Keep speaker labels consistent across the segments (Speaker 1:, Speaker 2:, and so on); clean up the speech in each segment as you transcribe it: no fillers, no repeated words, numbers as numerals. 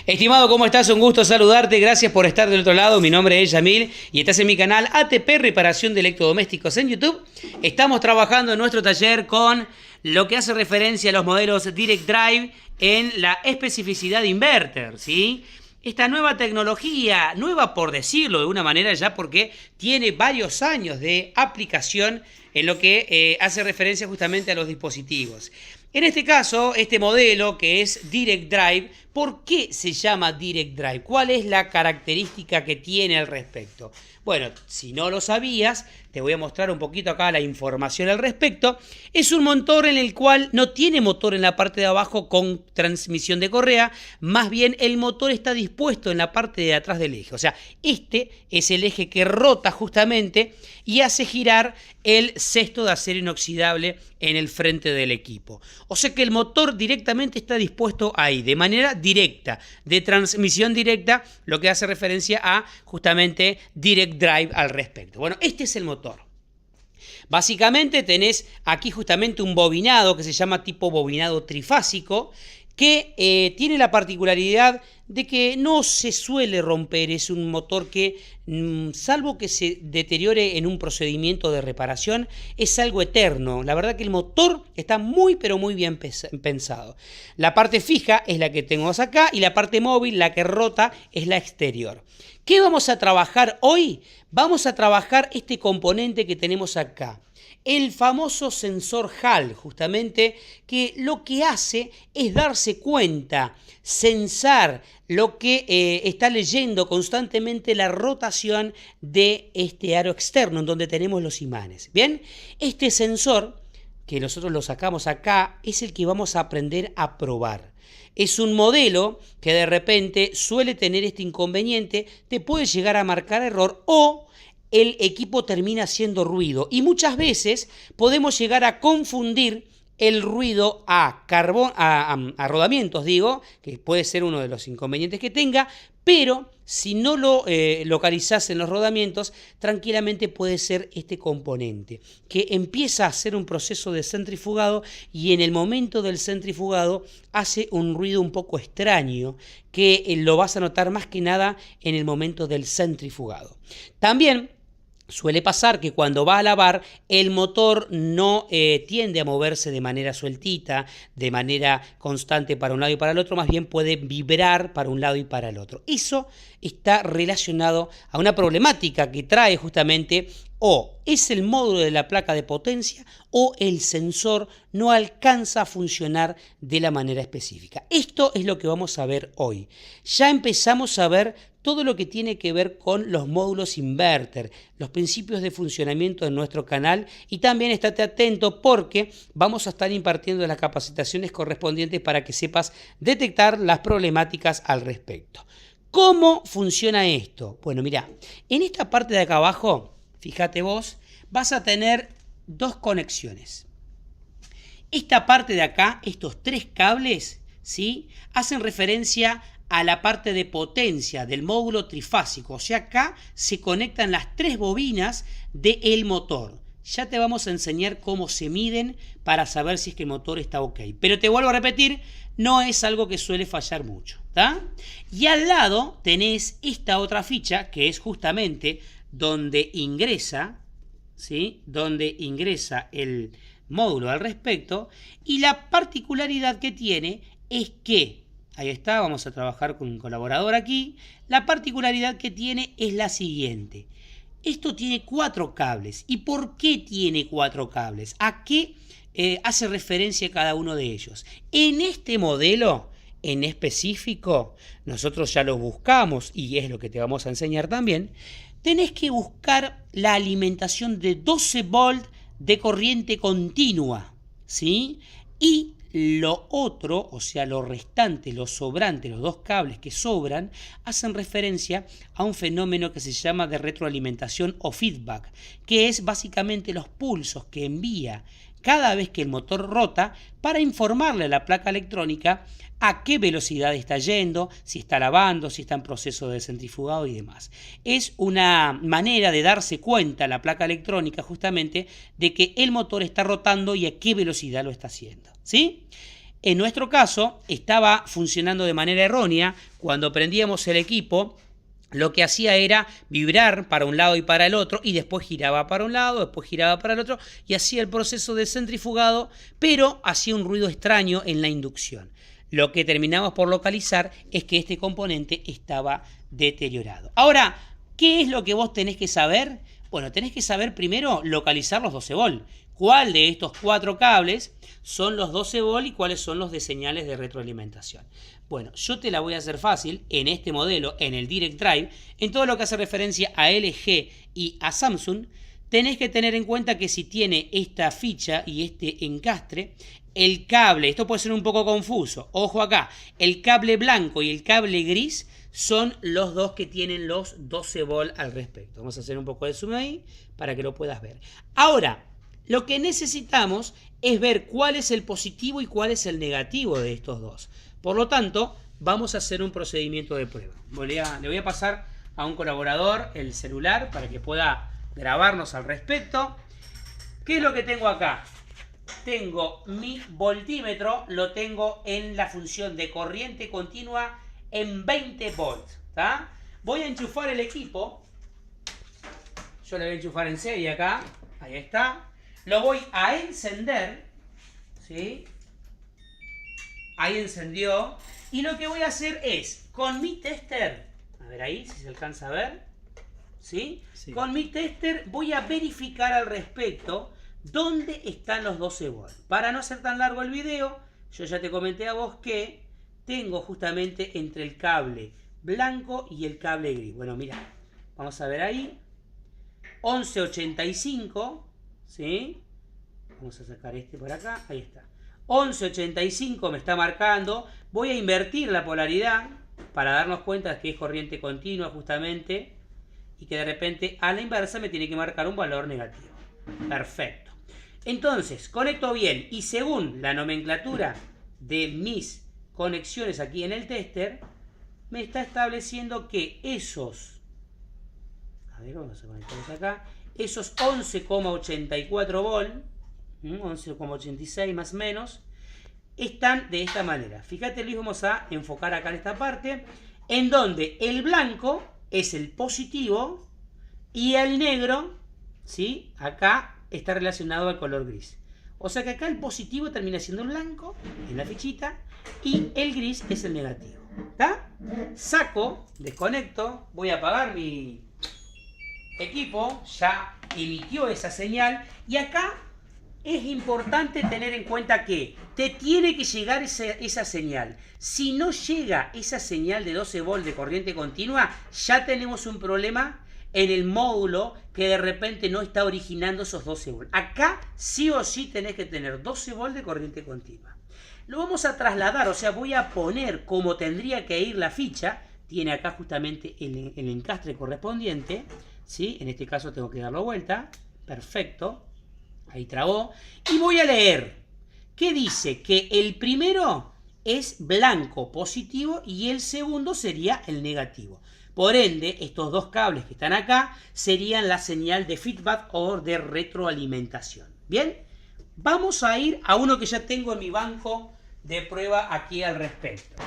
Speaker 1: Estimado, ¿cómo estás? Un gusto saludarte. Gracias por estar del otro lado. Mi nombre es Yamil y estás en mi canal ATP Reparación de Electrodomésticos en YouTube. Estamos trabajando en nuestro taller con lo que hace referencia a los modelos Direct Drive en la especificidad inverter, ¿sí? Esta nueva tecnología, nueva por decirlo de una manera ya porque tiene varios años de aplicación en lo que hace referencia justamente a los dispositivos. En este caso, este modelo que es Direct Drive, ¿por qué se llama Direct Drive? ¿Cuál es la característica que tiene al respecto? Bueno, si no lo sabías, te voy a mostrar un poquito acá la información al respecto. Es un motor en el cual no tiene motor en la parte de abajo con transmisión de correa, más bien el motor está dispuesto en la parte de atrás del eje. O sea, este es el eje que rota justamente y hace girar el cesto de acero inoxidable en el frente del equipo. O sea que el motor directamente está dispuesto ahí, de manera directa, de transmisión directa, lo que hace referencia a justamente Direct Drive al respecto. Bueno, este es el motor. Básicamente tenés aquí justamente un bobinado que se llama tipo bobinado trifásico, que tiene la particularidad de que no se suele romper. Es un motor que, salvo que se deteriore en un procedimiento de reparación, es algo eterno. La verdad que el motor está muy pero muy bien pensado. La parte fija es la que tenemos acá y la parte móvil, la que rota, es la exterior. ¿Qué vamos a trabajar hoy? Vamos a trabajar este componente que tenemos acá. El famoso sensor Hall, justamente, que lo que hace es darse cuenta, sensar lo que está leyendo constantemente la rotación de este aro externo, en donde tenemos los imanes. Bien, este sensor, que nosotros lo sacamos acá, es el que vamos a aprender a probar. Es un modelo que de repente suele tener este inconveniente, te puede llegar a marcar error o el equipo termina haciendo ruido y muchas veces podemos llegar a confundir el ruido a rodamientos, digo, que puede ser uno de los inconvenientes que tenga, pero si no lo localizás en los rodamientos, tranquilamente puede ser este componente, que empieza a hacer un proceso de centrifugado y en el momento del centrifugado hace un ruido un poco extraño, que lo vas a notar más que nada en el momento del centrifugado. También suele pasar que cuando va a lavar el motor no tiende a moverse de manera sueltita, de manera constante para un lado y para el otro, más bien puede vibrar para un lado y para el otro. Eso está relacionado a una problemática que trae justamente o es el módulo de la placa de potencia o el sensor no alcanza a funcionar de la manera específica. Esto es lo que vamos a ver hoy. Ya empezamos a ver todo lo que tiene que ver con los módulos inverter, los principios de funcionamiento de nuestro canal y también estate atento porque vamos a estar impartiendo las capacitaciones correspondientes para que sepas detectar las problemáticas al respecto. ¿Cómo funciona esto? Bueno, mira, en esta parte de acá abajo, fíjate vos, vas a tener dos conexiones. Esta parte de acá, estos tres cables, ¿sí?, hacen referencia a la parte de potencia del módulo trifásico. O sea, acá se conectan las tres bobinas del motor. Ya te vamos a enseñar cómo se miden para saber si es que el motor está ok. Pero te vuelvo a repetir, no es algo que suele fallar mucho, ¿tá? Y al lado tenés esta otra ficha que es justamente donde ingresa, ¿sí?, donde ingresa el módulo al respecto, y la particularidad que tiene es que, ahí está, vamos a trabajar con un colaborador aquí, la particularidad que tiene es la siguiente. Esto tiene 4 cables. ¿Y por qué tiene 4 cables? ¿A qué hace referencia cada uno de ellos? En este modelo en específico, nosotros ya lo buscamos y es lo que te vamos a enseñar también. Tenés que buscar la alimentación de 12 volt de corriente continua, ¿sí? Y lo otro, o sea, lo restante, lo sobrante, los 2 cables que sobran, hacen referencia a un fenómeno que se llama de retroalimentación o feedback, que es básicamente los pulsos que envía cada vez que el motor rota para informarle a la placa electrónica a qué velocidad está yendo, si está lavando, si está en proceso de centrifugado y demás. Es una manera de darse cuenta la placa electrónica justamente de que el motor está rotando y a qué velocidad lo está haciendo, ¿sí? En nuestro caso, estaba funcionando de manera errónea. Cuando prendíamos el equipo, lo que hacía era vibrar para un lado y para el otro, y después giraba para un lado, después giraba para el otro, y hacía el proceso de centrifugado, pero hacía un ruido extraño en la inducción. Lo que terminamos por localizar es que este componente estaba deteriorado. Ahora, ¿qué es lo que vos tenés que saber? Bueno, tenés que saber primero localizar los 12 volt. ¿Cuál de estos 4 cables son los 12 volt y cuáles son los de señales de retroalimentación? Bueno, yo te la voy a hacer fácil en este modelo, en el Direct Drive, en todo lo que hace referencia a LG y a Samsung. Tenés que tener en cuenta que si tiene esta ficha y este encastre, el cable, esto puede ser un poco confuso, ojo acá, el cable blanco y el cable gris son los dos que tienen los 12 volt al respecto. Vamos a hacer un poco de zoom ahí para que lo puedas ver. Ahora, lo que necesitamos es ver cuál es el positivo y cuál es el negativo de estos dos. Por lo tanto, vamos a hacer un procedimiento de prueba. Le voy a pasar a un colaborador el celular para que pueda grabarnos al respecto. ¿Qué es lo que tengo acá? Tengo mi voltímetro, lo tengo en la función de corriente continua en 20 volts. ¿Tá? Voy a enchufar el equipo. Yo le voy a enchufar en serie acá. Ahí está. Lo voy a encender. ¿Sí? Ahí encendió. Y lo que voy a hacer es, con mi tester, a ver ahí si se alcanza a ver. ¿Sí? Sí. Con mi tester voy a verificar al respecto dónde están los 12 volt. Para no hacer tan largo el video, yo ya te comenté a vos que tengo justamente entre el cable blanco y el cable gris. Bueno, mira, vamos a ver ahí. 1185, ¿sí? Vamos a sacar este por acá, ahí está. 1185 me está marcando. Voy a invertir la polaridad para darnos cuenta que es corriente continua justamente y que de repente a la inversa me tiene que marcar un valor negativo. Perfecto. Entonces, conecto bien y según la nomenclatura de mis conexiones aquí en el tester, me está estableciendo que esos, a ver, vamos a conectarlos acá, esos 11,84 volt, 11,86 más o menos, están de esta manera. Fíjate, Luis, vamos a enfocar acá en esta parte, en donde el blanco es el positivo y el negro, ¿sí? Acá está relacionado al color gris. O sea que acá el positivo termina siendo el blanco en la fichita y el gris es el negativo. ¿Está? Saco, desconecto, voy a apagar mi equipo, ya emitió esa señal y acá es importante tener en cuenta que te tiene que llegar esa señal. Si no llega esa señal de 12 volt de corriente continua, ya tenemos un problema en el módulo que de repente no está originando esos 12 volt. Acá sí o sí tenés que tener 12 volt de corriente continua. Lo vamos a trasladar, o sea, voy a poner como tendría que ir la ficha. Tiene acá justamente el encastre correspondiente, ¿sí? En este caso tengo que darlo vuelta. Perfecto. Ahí trabó. Y voy a leer. ¿Qué dice? Que el primero es blanco positivo y el segundo sería el negativo. Por ende, estos dos cables que están acá serían la señal de feedback o de retroalimentación. ¿Bien? Vamos a ir a uno que ya tengo en mi banco de prueba aquí al respecto.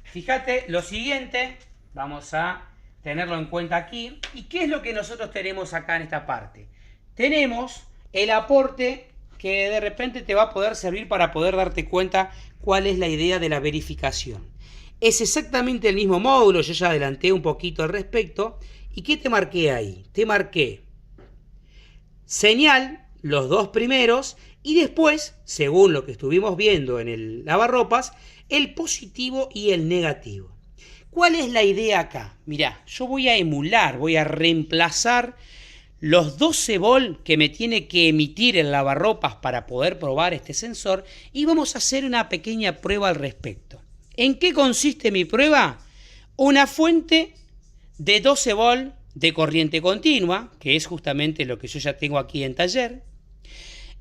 Speaker 1: Fíjate lo siguiente. Vamos a tenerlo en cuenta aquí. ¿Y qué es lo que nosotros tenemos acá en esta parte? Tenemos el aporte que de repente te va a poder servir para poder darte cuenta cuál es la idea de la verificación. Es exactamente el mismo módulo, yo ya adelanté un poquito al respecto. ¿Y qué te marqué ahí? Te marqué señal, los dos primeros, y después, según lo que estuvimos viendo en el lavarropas, el positivo y el negativo. ¿Cuál es la idea acá? Mirá, yo voy a emular, voy a reemplazar los 12 volt que me tiene que emitir el lavarropas para poder probar este sensor y vamos a hacer una pequeña prueba al respecto. ¿En qué consiste mi prueba? Una fuente de 12 volt de corriente continua, que es justamente lo que yo ya tengo aquí en taller.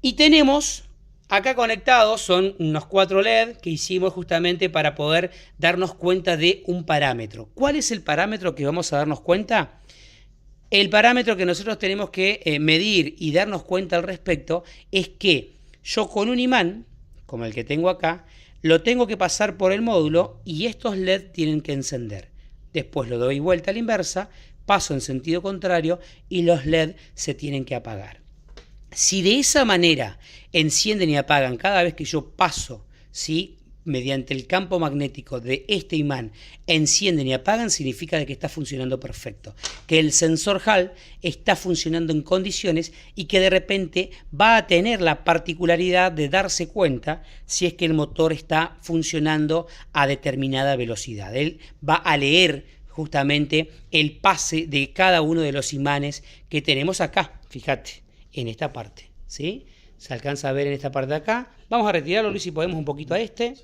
Speaker 1: Y tenemos acá conectados, son unos 4 LED que hicimos justamente para poder darnos cuenta de un parámetro. ¿Cuál es el parámetro que vamos a darnos cuenta? El parámetro que nosotros tenemos que medir y darnos cuenta al respecto es que yo con un imán, como el que tengo acá, lo tengo que pasar por el módulo y estos LED tienen que encender. Después lo doy vuelta a la inversa, paso en sentido contrario y los LED se tienen que apagar. Si de esa manera encienden y apagan cada vez que yo paso, ¿sí?, mediante el campo magnético de este imán, encienden y apagan, significa de que está funcionando perfecto, que el sensor Hall está funcionando en condiciones y que de repente va a tener la particularidad de darse cuenta si es que el motor está funcionando a determinada velocidad. Él va a leer justamente el pase de cada uno de los imanes que tenemos acá, fíjate, en esta parte, ¿sí? Se alcanza a ver en esta parte de acá. Vamos a retirarlo, Luis, si podemos un poquito a este.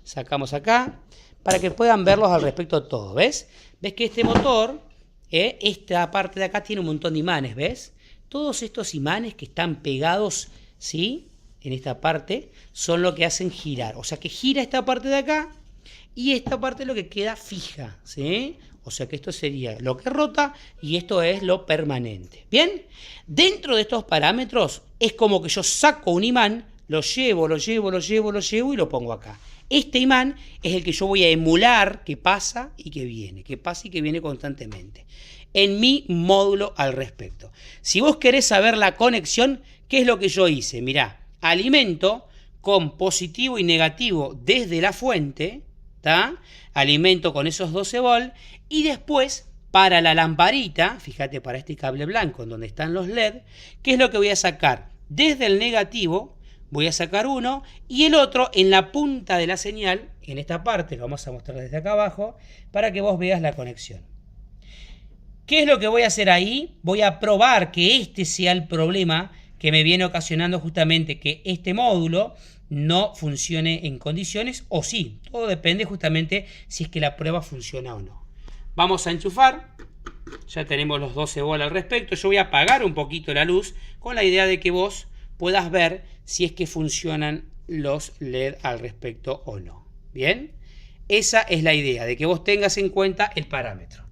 Speaker 1: Sacamos acá para que puedan verlos al respecto de todo, ¿ves? ¿Ves que este motor, esta parte de acá tiene un montón de imanes, ¿ves? Todos estos imanes que están pegados, ¿sí?, en esta parte, son lo que hacen girar. O sea que gira esta parte de acá y esta parte es lo que queda fija, ¿sí? O sea que esto sería lo que rota y esto es lo permanente. ¿Bien? Dentro de estos parámetros es como que yo saco un imán, lo llevo y lo pongo acá. Este imán es el que yo voy a emular que pasa y que viene, que pasa y que viene constantemente. En mi módulo al respecto. Si vos querés saber la conexión, ¿qué es lo que yo hice? Mirá, alimento con positivo y negativo desde la fuente, ¿tá? Alimento con esos 12 volt y después para la lamparita, fíjate, para este cable blanco en donde están los LED, ¿qué es lo que voy a sacar? Desde el negativo voy a sacar uno y el otro en la punta de la señal, en esta parte, lo vamos a mostrar desde acá abajo, para que vos veas la conexión. ¿Qué es lo que voy a hacer ahí? Voy a probar que este sea el problema que me viene ocasionando justamente que este módulo no funcione en condiciones o sí. Todo depende justamente si es que la prueba funciona o no. Vamos a enchufar. Ya tenemos los 12 volt al respecto. Yo voy a apagar un poquito la luz con la idea de que vos puedas ver si es que funcionan los LED al respecto o no. ¿Bien? Esa es la idea, de que vos tengas en cuenta el parámetro.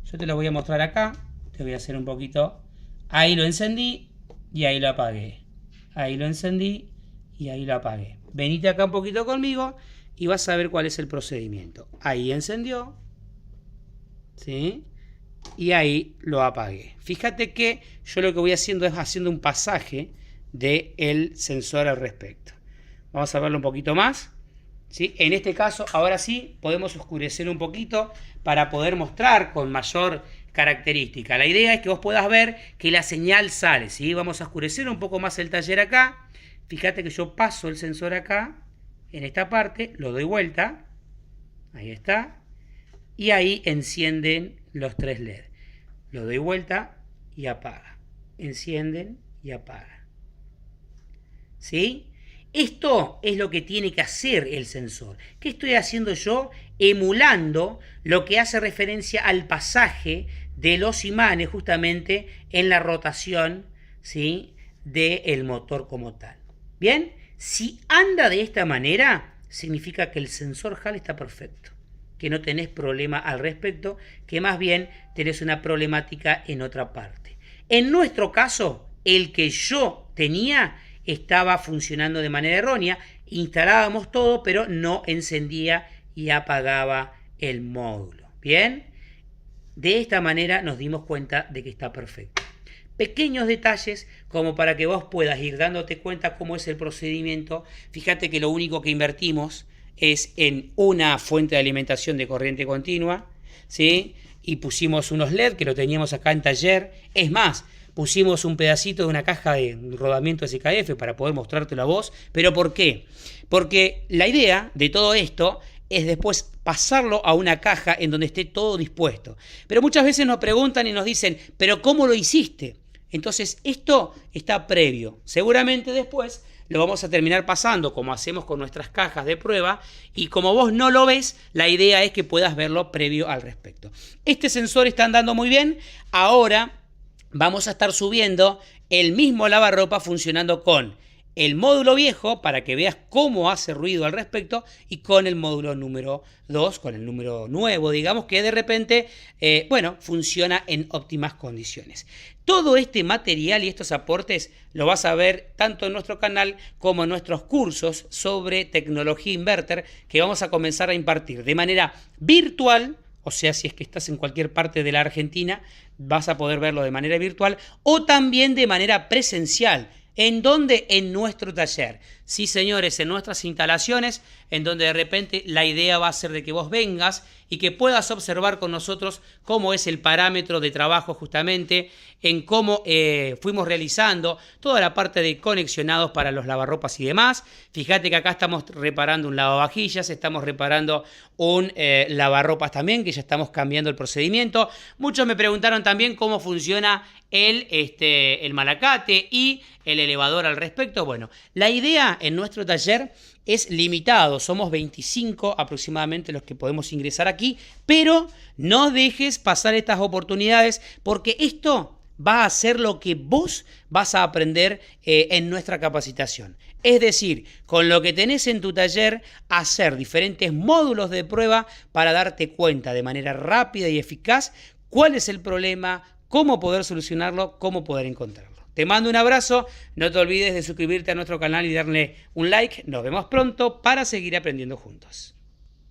Speaker 1: Yo te lo voy a mostrar acá. Te voy a hacer un poquito. Ahí lo encendí y ahí lo apagué. Ahí lo encendí y ahí lo apagué. Venite acá un poquito conmigo y vas a ver cuál es el procedimiento. Ahí encendió, ¿sí? Y ahí lo apagué. Fíjate que yo lo que voy haciendo es haciendo un pasaje del sensor al respecto. Vamos a verlo un poquito más, ¿sí? En este caso, ahora sí, podemos oscurecer un poquito para poder mostrar con mayor característica. La idea es que vos puedas ver que la señal sale, ¿sí? Vamos a oscurecer un poco más el taller acá. Fíjate que yo paso el sensor acá, en esta parte, lo doy vuelta, ahí está, y ahí encienden los 3 LED. Lo doy vuelta y apaga. Encienden y apaga. ¿Sí? Esto es lo que tiene que hacer el sensor. ¿Qué estoy haciendo yo? Emulando lo que hace referencia al pasaje de los imanes justamente en la rotación, ¿sí?, del motor como tal. Bien, si anda de esta manera, significa que el sensor Hall está perfecto, que no tenés problema al respecto, que más bien tenés una problemática en otra parte. En nuestro caso, el que yo tenía estaba funcionando de manera errónea, instalábamos todo, pero no encendía y apagaba el módulo. Bien, de esta manera nos dimos cuenta de que está perfecto. Pequeños detalles como para que vos puedas ir dándote cuenta cómo es el procedimiento. Fíjate que lo único que invertimos es en una fuente de alimentación de corriente continua, ¿sí? Y pusimos unos LED que lo teníamos acá en taller. Es más, pusimos un pedacito de una caja de rodamiento SKF para poder mostrártelo a vos. ¿Pero por qué? Porque la idea de todo esto es después pasarlo a una caja en donde esté todo dispuesto. Pero muchas veces nos preguntan y nos dicen, ¿pero cómo lo hiciste? Entonces esto está previo. Seguramente después lo vamos a terminar pasando como hacemos con nuestras cajas de prueba y como vos no lo ves, la idea es que puedas verlo previo al respecto. Este sensor está andando muy bien. Ahora vamos a estar subiendo el mismo lavarropa funcionando con el módulo viejo para que veas cómo hace ruido al respecto y con el módulo número 2, con el número nuevo, digamos, que de repente, bueno, funciona en óptimas condiciones. Todo este material y estos aportes lo vas a ver tanto en nuestro canal como en nuestros cursos sobre tecnología inverter que vamos a comenzar a impartir de manera virtual. O sea, si es que estás en cualquier parte de la Argentina, vas a poder verlo de manera virtual o también de manera presencial. ¿En dónde? En nuestro taller. Sí, señores, en nuestras instalaciones, en donde de repente la idea va a ser de que vos vengas y que puedas observar con nosotros cómo es el parámetro de trabajo justamente, en cómo fuimos realizando toda la parte de conexionados para los lavarropas y demás. Fíjate que acá estamos reparando un lavavajillas, estamos reparando un lavarropas también, que ya estamos cambiando el procedimiento. Muchos me preguntaron también cómo funciona el malacate y el elevador al respecto. Bueno, la idea en nuestro taller es limitado, somos 25 aproximadamente los que podemos ingresar aquí, pero no dejes pasar estas oportunidades porque esto va a ser lo que vos vas a aprender en nuestra capacitación. Es decir, con lo que tenés en tu taller, hacer diferentes módulos de prueba para darte cuenta de manera rápida y eficaz cuál es el problema, cómo poder solucionarlo, cómo poder encontrarlo. Te mando un abrazo, no te olvides de suscribirte a nuestro canal y darle un like. Nos vemos pronto para seguir aprendiendo juntos.